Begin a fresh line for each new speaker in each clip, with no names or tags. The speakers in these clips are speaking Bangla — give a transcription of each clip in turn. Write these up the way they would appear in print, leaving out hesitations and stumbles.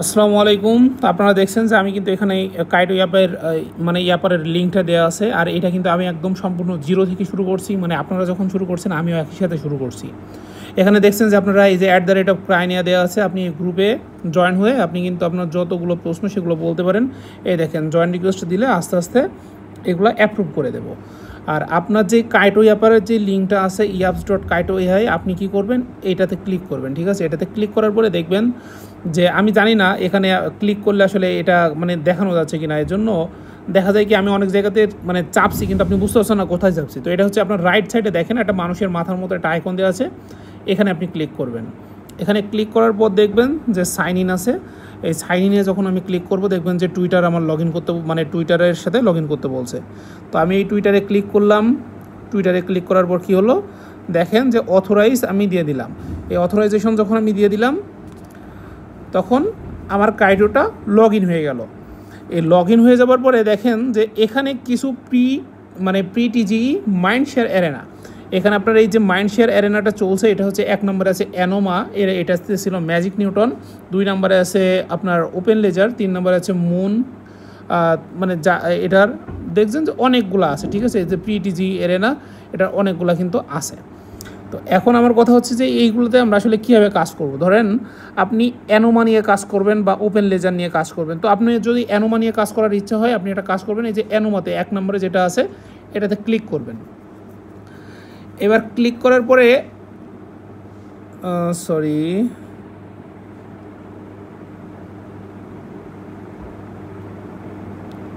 আসসালামু আলাইকুম। তো আপনারা দেখছেন যে আমি কিন্তু এখানে কাইটো অ্যাপের অ্যাপের লিঙ্কটা দেওয়া আছে, আর এটা কিন্তু আমি একদম সম্পূর্ণ জিরো থেকে শুরু করছি। মানে আপনারা যখন শুরু করছেন আমিও একই সাথে শুরু করছি। এখানে দেখছেন যে আপনারা এই যে @ক্রাইনিয়া দেওয়া আছে, আপনি গ্রুপে জয়েন হয়ে আপনি কিন্তু আপনার যতগুলো প্রশ্ন সেগুলো বলতে পারেন। এই দেখেন জয়েন রিকোয়েস্ট দিলে আস্তে আস্তে এগুলো অ্যাপ্রুভ করে দেবো। আর আপনার যে কাইটো অ্যাপারের যে লিঙ্কটা আছে iaps.kaito.ai, আপনি কি করবেন, এটাতে ক্লিক করবেন। ঠিক আছে, এটাতে ক্লিক করার পরে দেখবেন যে আমি জানি না এখানে ক্লিক করলে আসলে এটা দেখানো যাচ্ছে কিনা। এর জন্য দেখা যায় কি আমি অনেক জায়গাতে চাপছি, কিন্তু আপনি বুঝতে পারছেন না কোথায় চাপছি। তো এটা হচ্ছে আপনার রাইট সাইডে দেখেন একটা মানুষের মাথার মতো একটা আইকন দেওয়া আছে, এখানে আপনি ক্লিক করবেন। এখানে ক্লিক করার পর দেখবেন যে সাইন ইন আছে। এই সাইন ইনে যখন আমি ক্লিক করব দেখবেন যে টুইটার আমার লগ ইন করতে, টুইটারের সাথে লগ ইন করতে বলছে। তো আমি এই টুইটারে ক্লিক করলাম। টুইটারে ক্লিক করার পর কী হলো দেখেন যে অথরাইজ আমি দিয়ে দিলাম। এই অথরাইজেশন যখন আমি দিয়ে দিলাম তখন আমার কাইটোটা লগ ইন হয়ে গেল। এই লগ ইন হয়ে যাওয়ার পরে দেখেন যে এখানে কিছু প্রি টিজিই মাইন্ড শেয়ার অ্যারেনা। এখানে আপনার এই যে মাইন্ড শেয়ার অ্যারেনাটা চলছে, এটা হচ্ছে 1 নম্বরে আছে অ্যানোমা, এটা ছিল ম্যাজিক নিউটন। 2 নম্বরে আছে আপনার ওপেন লেজার। 3 নম্বরে আছে মুন। যা এটার দেখছেন যে অনেকগুলো আছে। ঠিক আছে, এই যে প্রিটিজি অ্যারেনা, এটার অনেকগুলো কিন্তু আছে। তো এখন আমার কথা হচ্ছে যে এইগুলোতে আমরা আসলে কীভাবে কাজ করব। ধরেন আপনি অ্যানোমা নিয়ে কাজ করবেন বা ওপেন লেজার নিয়ে কাজ করবেন। তো আপনি যদি অ্যানোমা নিয়ে কাজ করার ইচ্ছা হয়, আপনি এটা কাজ করবেন এই যে অ্যানোমাতে 1 নম্বরে যেটা আছে এটাতে ক্লিক করবেন। এবার ক্লিক করার পরে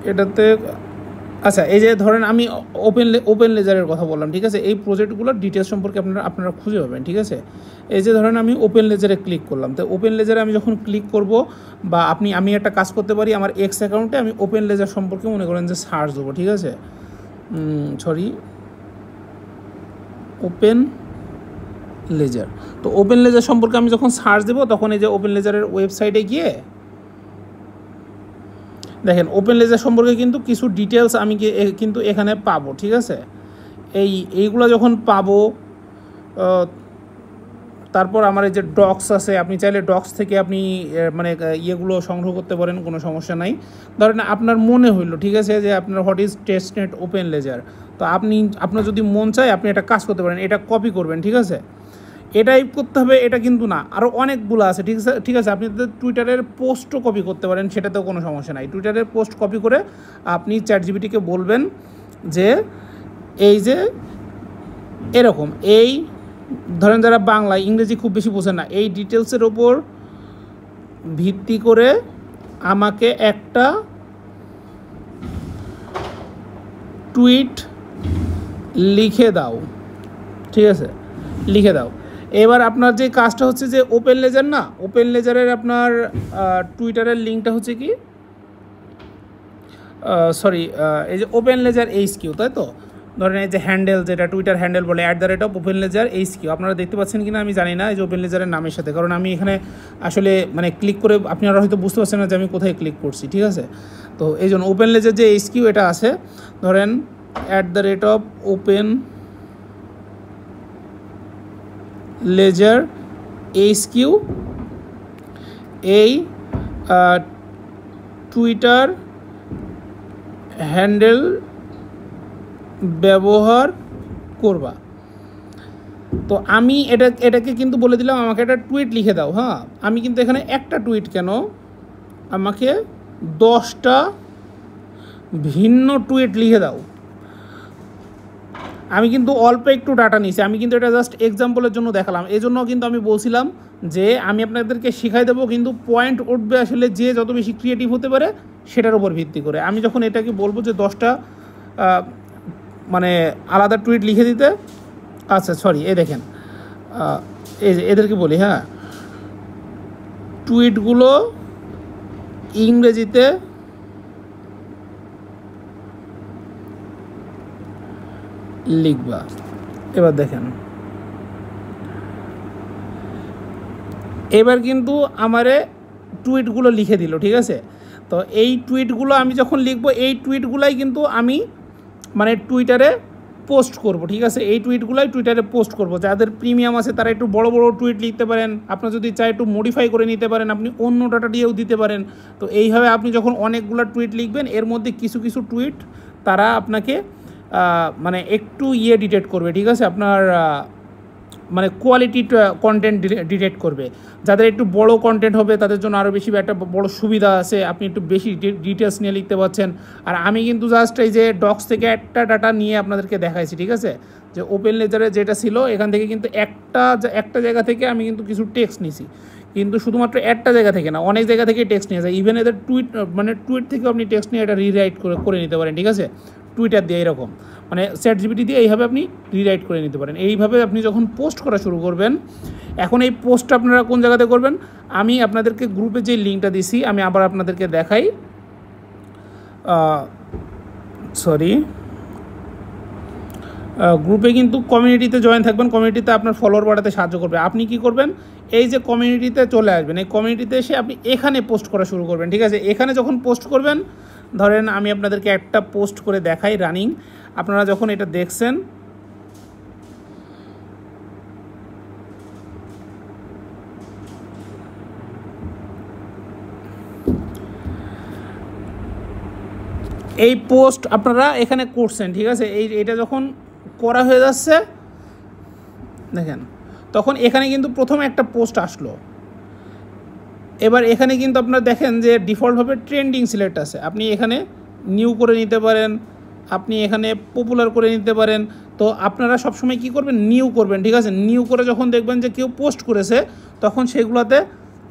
এটাতে আচ্ছা, এই যে ধরেন আমি ওপেন লেজারের কথা বললাম। ঠিক আছে, এই প্রজেক্টগুলোর ডিটেলস সম্পর্কে আপনারা খুঁজে পাবেন। ঠিক আছে, এই যে ধরেন আমি ওপেন লেজারে ক্লিক করলাম। তো ওপেন লেজারে আমি যখন ক্লিক করব বা আমি একটা কাজ করতে পারি, আমার এক্স অ্যাকাউন্টে আমি ওপেন লেজার সম্পর্কে মনে করেন যে সার্চ দেবো। ঠিক আছে, ওপেন লেজার। তো ওপেন লেজার সম্পর্কে আমি যখন সার্চ দেবো তখন এই যে ওপেন লেজারের ওয়েবসাইটে গিয়ে দেখেন ওপেন লেজার সম্পর্কে কিন্তু কিছু ডিটেলস আমি কিন্তু এখানে পাবো। ঠিক আছে, এইগুলো যখন পাবো তারপর আমার এই যে ডক্স আছে, আপনি চাইলে ডক্স থেকে আপনি ইয়েগুলো সংগ্রহ করতে পারেন, কোনো সমস্যা নাই। ধরেন আপনার মনে হইলো, ঠিক আছে, যে আপনার what is testnet open ledger. তো আপনার যদি মন চায় আপনি এটা কাজ করতে পারেন, এটা কপি করবেন। ঠিক আছে, এটাই করতে হবে এটা কিন্তু না, আরও অনেকগুলো আছে। ঠিক আছে, আপনি টুইটারের পোস্টও কপি করতে পারেন, সেটাতেও কোনো সমস্যা নাই। টুইটারের পোস্ট কপি করে আপনি চ্যাটজিপিটিকে বলবেন যে এই যে এরকম, এই ধরেন যারা বাংলা ইংরেজি খুব বেশি বোঝেন না, এই ডিটেলসের ওপর ভিত্তি করে আমাকে একটা টুইট লিখে দাও। ঠিক আছে, লিখে দাও। এবার আপনার যে কাজটা হচ্ছে যে ওপেন লেজার না, ওপেন লেজারের আপনার টুইটারের লিঙ্কটা হচ্ছে কি এই যে ওপেন লেজার HQ, তাই তো। ধরেন এই যে হ্যান্ডেল, যেটা টুইটার হ্যান্ডেল বলে @ওপেন লেজার HQ, আপনারা দেখতে পাচ্ছেন কিনা আমি জানি না, এই যে ওপেন লেজারের নামের সাথে। কারণ আমি এখানে আসলে ক্লিক করে আপনারা হয়তো বুঝতে পারছেন না যে আমি কোথায় ক্লিক করছি। ঠিক আছে, তো এই জন্য ওপেন লেজার যে HQ এটা আছে, ধরেন @ওপেন লেজার HQ, এই টুইটার হ্যান্ডেল ব্যবহার করবা। তো আমি এটাকে কিন্তু বলে দিলাম আমাকে একটা টুইট লিখে দাও। হ্যাঁ, আমি কিন্তু এখানে একটা টুইট কেন, আমাকে 10টা ভিন্ন টুইট লিখে দাও। আমি কিন্তু অল্প একটু ডাটা নিয়েছি, আমি কিন্তু এটা জাস্ট এক্সাম্পলের জন্য দেখালাম। এই জন্য কিন্তু আমি বলছিলাম যে আমি আপনাদেরকে শিখাই দেবো, কিন্তু পয়েন্ট উঠবে আসলে যে যত বেশি ক্রিয়েটিভ হতে পারে সেটার উপর ভিত্তি করে। আমি যখন এটাকে বলবো যে 10টা আলাদা টুইট লিখে দিতে, আচ্ছা এই দেখেন, এই যে এদেরকে বলি, হ্যাঁ, টুইটগুলো ইংরেজিতে লিখবা। এবার দেখেন, এবার কিন্তু আমারে টুইটগুলো লিখে দিল। ঠিক আছে, তো এই টুইটগুলো আমি যখন লিখবো, এই টুইটগুলাই কিন্তু আমি টুইটারে পোস্ট করব, ঠিক আছে? এই টুইটগুলোই টুইটারে পোস্ট করব। যাদের প্রিমিয়াম আছে তারা একটু বড় বড় টুইট লিখতে পারেন, আপনার যদি চাই একটু মডিফাই করে নিতে পারেন, আপনি অন্য ডাটা দিয়েও দিতে পারেন। তো এইভাবে আপনি যখন অনেকগুলো টুইট লিখবেন, এর মধ্যে কিছু কিছু টুইট তারা আপনাকে মানে একটু ডিটেক্ট করবে, ঠিক আছে? আপনার মানে কোয়ালিটি কন্টেন্ট ডিটেক্ট করবে। যাদের একটু বড় কন্টেন্ট হবে তাদের জন্য আরও বেশি একটা বড় সুবিধা আছে, আপনি একটু বেশি ডিটেলস নিয়ে লিখতে পারছেন। আর আমি কিন্তু জাস্ট এই যে ডক্স থেকে একটা ডাটা নিয়ে আপনাদেরকে দেখাইছি, ঠিক আছে? যে ওপেন লেজারে যেটা ছিল এখান থেকে কিন্তু একটা জায়গা থেকে আমি কিন্তু কিছু টেক্সট নিয়েছি, কিন্তু শুধুমাত্র একটা জায়গা থেকে না, অনেক জায়গা থেকে টেক্সট নিয়ে যায়। ইভেন এদের টুইট থেকে আপনি টেক্সট নিয়ে এটা রিরাইট করে নিতে পারেন, ঠিক আছে? টুইটার দিয়ে এরকম মানে ChatGPT দিয়ে এইভাবে আপনি রিরাইট করে নিতে পারেন। এইভাবে আপনি যখন পোস্ট করা শুরু করবেন, এখন এই পোস্টটা আপনারা কোন জায়গাতে করবেন, আমি আপনাদেরকে গ্রুপে যে লিঙ্কটা দিছি আমি আবার আপনাদেরকে দেখাই। সরি, গ্রুপে কিন্তু কমিউনিটিতে জয়েন থাকবেন, কমিউনিটিতে আপনার ফলোয়ার বাড়াতে সাহায্য করবে। আপনি কি করবেন, এই যে কমিউনিটিতে চলে আসবেন, এই কমিউনিটিতে এসে আপনি এখানে পোস্ট করা শুরু করবেন, ঠিক আছে? এখানে যখন পোস্ট করবেন, ধরেন আমি আপনাদেরকে একটা পোস্ট করে দেখাই রানিং, আপনারা যখন এটা দেখছেন, এই পোস্ট আপনারা এখানে করছেন, ঠিক আছে? এটা যখন করা হয়ে যাচ্ছে দেখেন, তখন এখানে কিন্তু প্রথমে একটা পোস্ট আসলো। এবার এখানে কিন্তু আপনারা দেখেন যে ডিফল্টভাবে ট্রেন্ডিং সিলেক্ট আছে, আপনি এখানে নিউ করে নিতে পারেন, আপনি এখানে পপুলার করে নিতে পারেন। তো আপনারা সবসময় কী করবেন, নিউ করবেন, ঠিক আছে? নিউ করে যখন দেখবেন যে কেউ পোস্ট করেছে তখন সেগুলোতে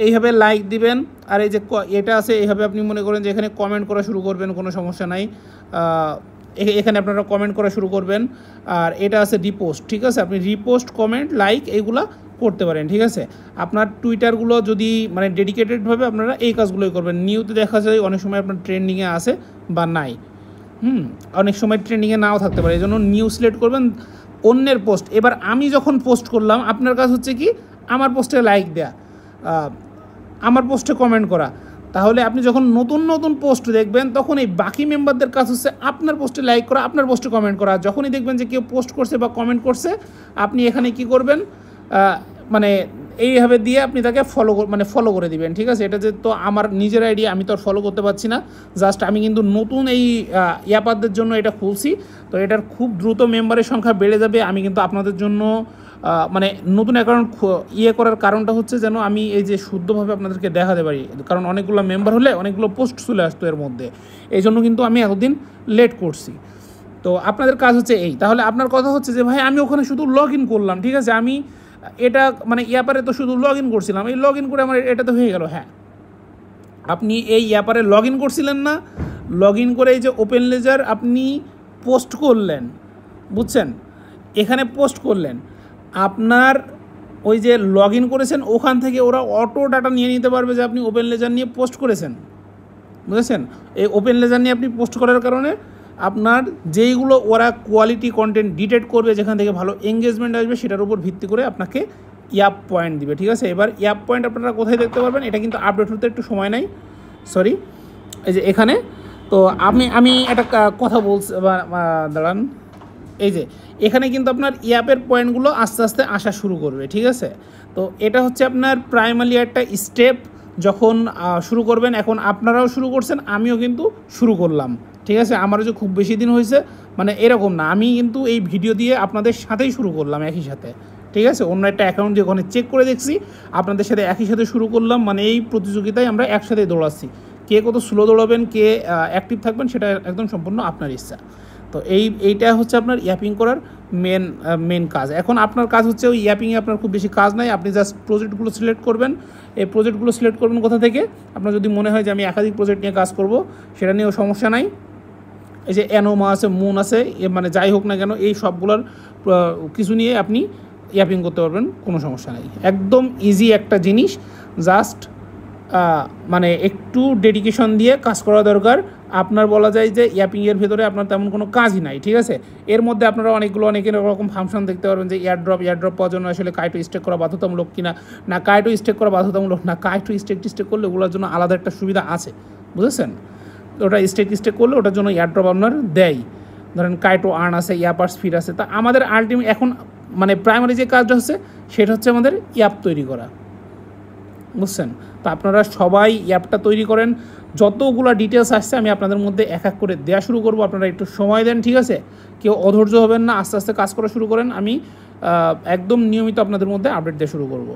এইভাবে লাইক দিবেন। আর এই যে এটা আছে এইভাবে আপনি মনে করেন যে এখানে কমেন্ট করা শুরু করবেন, কোনো সমস্যা নাই, এখানে আপনারা কমেন্ট করা শুরু করবেন। আর এটা আছে রিপোস্ট, ঠিক আছে? আপনি রিপোস্ট, কমেন্ট, লাইক এইগুলা করতে পারেন, ঠিক আছে? আপনার টুইটারগুলো যদি মানে ডেডিকেটেডভাবে আপনারা এই কাজগুলোই করবেন। নিউতে দেখা যায় অনেক সময় আপনার ট্রেন্ডিংয়ে আসে বা নাই, অনেক সময় ট্রেন্ডিংয়ে নাও থাকতে পারে, এই জন্য নিউ সিলেক্ট করবেন, অন্যের পোস্ট। এবার আমি যখন পোস্ট করলাম, আপনার কাজ হচ্ছে কি আমার পোস্টে লাইক দেয়া, আমার পোস্টে কমেন্ট করা। তাহলে আপনি যখন নতুন নতুন পোস্ট দেখবেন তখন এই বাকি মেম্বারদের কাজ হচ্ছে আপনার পোস্টে লাইক করা, আপনার পোস্টে কমেন্ট করা। যখনই দেখবেন যে কেউ পোস্ট করছে বা কমেন্ট করছে, আপনি এখানে কি করবেন, মানে এইভাবে দিয়ে আপনি তাকে ফলো করে দিবেন, ঠিক আছে? এটা যে তো আমার নিজের আইডিয়া, আমি তো আর ফলো করতে পারছি না, জাস্ট আমি কিন্তু নতুন এই ইয়াপারদের জন্য এটা খুলছি। তো এটার খুব দ্রুত মেম্বারের সংখ্যা বেড়ে যাবে। আমি কিন্তু আপনাদের জন্য মানে নতুন অ্যাকাউন্ট করার কারণটা হচ্ছে যেন আমি এই যে শুদ্ধভাবে আপনাদেরকে দেখাতে পারি, কারণ অনেকগুলো মেম্বার হলে অনেকগুলো পোস্ট চলে আসতো এর মধ্যে, এই জন্য কিন্তু আমি এতদিন লেট করছি। তো আপনাদের কাজ হচ্ছে এই। তাহলে আপনার কথা হচ্ছে যে ভাই আমি ওখানে শুধু লগ ইন করলাম, ঠিক আছে? আমি এটা মানে ইয়াপারে তো শুধু লগ ইন করছিলাম, এই লগ ইন করে আমার এটা তো হয়ে গেল। হ্যাঁ, আপনি এই ইয়াপারে লগ ইন করছিলেন না, লগ ইন করে এই যে ওপেন লেজার আপনি পোস্ট করলেন, বুঝছেন? এখানে পোস্ট করলেন, আপনার ওই যে লগ ইন করেছেন ওখান থেকে ওরা অটো ডাটা নিয়ে নিতে পারবে যে আপনি ওপেন লেজার নিয়ে পোস্ট করেছেন, বুঝেছেন? এই ওপেন লেজার নিয়ে আপনি পোস্ট করার কারণে আপনার যেইগুলো ওরা কোয়ালিটি কন্টেন্ট ডিটেক্ট করবে, যেখান থেকে ভালো এঙ্গেজমেন্ট আসবে, সেটার উপর ভিত্তি করে আপনাকে ইয়াপ পয়েন্ট দিবে, ঠিক আছে? এবার ইয়াপ পয়েন্ট আপনারা কোথায় দেখতে পারবেন, এটা কিন্তু আপডেট হতে একটু সময় নেই, সরি, এই যে এখানে। তো আমি একটা কথা বলছি, দাঁড়ান, এই যে এখানে কিন্তু আপনার ইয়াপের পয়েন্টগুলো আস্তে আস্তে আসা শুরু করবে, ঠিক আছে? তো এটা হচ্ছে আপনার প্রাইমারি একটা স্টেপ যখন শুরু করবেন। এখন আপনারাও শুরু করছেন, আমিও কিন্তু শুরু করলাম, ঠিক আছে? আমারও যে খুব বেশি দিন হয়েছে মানে এরকম না, আমি কিন্তু এই ভিডিও দিয়ে আপনাদের সাথেই শুরু করলাম একই সাথে, ঠিক আছে? অন্য একটা অ্যাকাউন্ট দিয়ে ওখানে চেক করে দেখছি, আপনাদের সাথে একই সাথে শুরু করলাম। মানে এই প্রতিযোগিতায় আমরা একসাথে দৌড়াচ্ছি, কে কত স্লো দৌড়াবেন, কে অ্যাক্টিভ থাকবেন, সেটা একদম সম্পূর্ণ আপনার ইচ্ছা। তো এইটা হচ্ছে আপনার ইয়াপিং করার মেন কাজ। এখন আপনার কাজ হচ্ছে ওই ইয়াপিংয়ে আপনার খুব বেশি কাজ নাই, আপনি জাস্ট প্রজেক্টগুলো সিলেক্ট করবেন। এই প্রজেক্টগুলো সিলেক্ট করবেন কোথা থেকে, আপনার যদি মনে হয় যে আমি একাধিক প্রজেক্ট নিয়ে কাজ করব, সেটা নিয়েও সমস্যা নাই। এই যে অ্যানোমা আছে, মুন আছে, মানে যাই হোক না কেন, এই সবগুলোর কিছু নিয়ে আপনি ইয়াপিং করতে পারবেন, কোনো সমস্যা নেই। একদম ইজি একটা জিনিস, জাস্ট মানে একটু ডেডিকেশন দিয়ে কাজ করা দরকার। আপনার বলা যায় যে ইয়াপিংয়ের ভেতরে আপনার তেমন কোনো কাজই নাই, ঠিক আছে? এর মধ্যে আপনারা অনেক রকম ফাংশন দেখতে পারবেন, যে এয়ারড্রপ পাওয়ার জন্য আসলে কাইটো স্টেক করা বাধ্যতামূলক কিনা, না কাইটো স্টেক করা বাধ্যতামূলক না, কাইটো স্টেক করলে ওগুলোর জন্য আলাদা একটা সুবিধা আছে, বুঝেছেন? তো ওটা স্টেক করলে ওটার জন্য এয়ারড্রপ আপনার দেয়। ধরেন কাইটো আর্ন আছে, ইয়াপার স্পিড আছে। তা আমাদের আলটিমেট এখন মানে প্রাইমারি যে কাজটা হচ্ছে সেটা হচ্ছে আমাদের অ্যাপ তৈরি করা, বুঝছেন? তো আপনারা সবাই অ্যাপটা তৈরি করেন। যতগুলো ডিটেলস আসছে আমি আপনাদের মধ্যে এক এক করে দেওয়া শুরু করব, আপনারা একটু সময় দেন, ঠিক আছে? কেউ অধৈর্য হবেন না, আস্তে আস্তে কাজ করা শুরু করেন। আমি একদম নিয়মিত আপনাদের মধ্যে আপডেট দেওয়া শুরু করব।